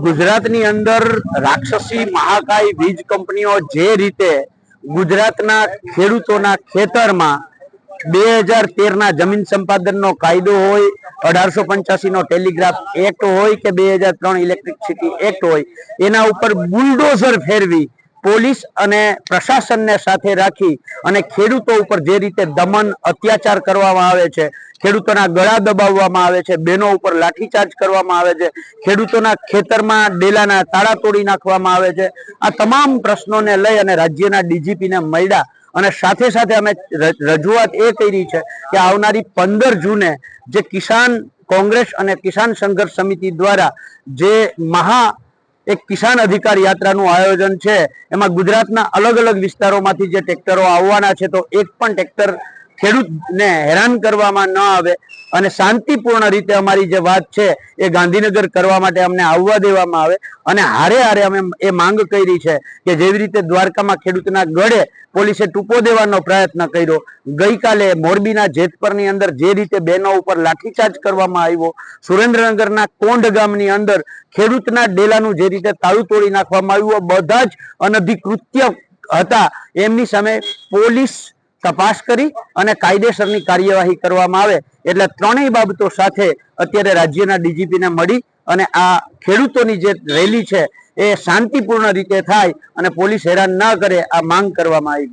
ગુજરાતની અંદર રાક્ષસી મહાકાય વીજ કંપનીઓ જે રીતે ગુજરાતના ખેડૂતોના ખેતરમાં 2013ના જમીન સંપાદનનો કાયદો હોય, 1885નો ટેલિગ્રાફ એક્ટ હોય કે 2003 ઇલેક્ટ્રિસિટી એક્ટ હોય, એના ઉપર બુલડોઝર ફેરવી પોલીસ અને પ્રશાસનને સાથે રાખી અને ખેડૂતો ઉપર જે રીતે દમન અત્યાચાર કરવામાં આવે છે, ખેડૂતોના ગળા દબાવવામાં આવે છે, બહેનો ઉપર લાઠીચાર્જ કરવામાં આવે છે, ખેડૂતોના ખેતરમાં ડેલાના તાળા તોડી નાખવામાં આવે છે, આ તમામ પ્રશ્નોને લઈ અને રાજ્યના ડીજીપીને મળ્યા અને સાથે સાથે અમે રજૂઆત એ કરી છે કે આવનારી 15 જૂને જે કિસાન કોંગ્રેસ અને કિસાન સંઘર્ષ સમિતિ દ્વારા જે એક કિસાન અધિકાર યાત્રાનું આયોજન છે, એમાં ગુજરાતના અલગ અલગ વિસ્તારોમાંથી જે ટ્રેક્ટરો આવવાના છે, તો એક પણ ટ્રેક્ટર ખેડૂતને હેરાન કરવામાં ન આવે અને શાંતિપૂર્ણ રીતે અમારી જે વાત છે એ ગાંધીનગર કરવા માટે અમને આવવા દેવામાં આવે. અને હારે હારે અમે એ માંગ કરી છે કે જેવી રીતે દ્વારકામાં ખેડૂતના ગળે પોલીસે ટૂંપો દેવાનો પ્રયત્ન કર્યો, ગઈકાલે મોરબીના જેતપરની અંદર જે રીતે બહેનો ઉપર લાઠીચાર્જ કરવામાં આવ્યો, સુરેન્દ્રનગરના કોંઢ ગામની અંદર ખેડૂતના ડેલાનું જે રીતે તાળું તોડી નાખવામાં આવ્યું, બધા જ અનધિકૃત્ય હતા, એમની સામે પોલીસ તપાસ કરી અને કાયદેસરની કાર્યવાહી કરવામાં આવે. એટલે ત્રણેય બાબતો સાથે અત્યારે રાજ્યના ડીજીપીને મળી અને આ ખેડૂતોની જે રેલી છે એ શાંતિપૂર્ણ રીતે થાય અને પોલીસ હેરાન ન કરે, આ માંગ કરવામાં આવી.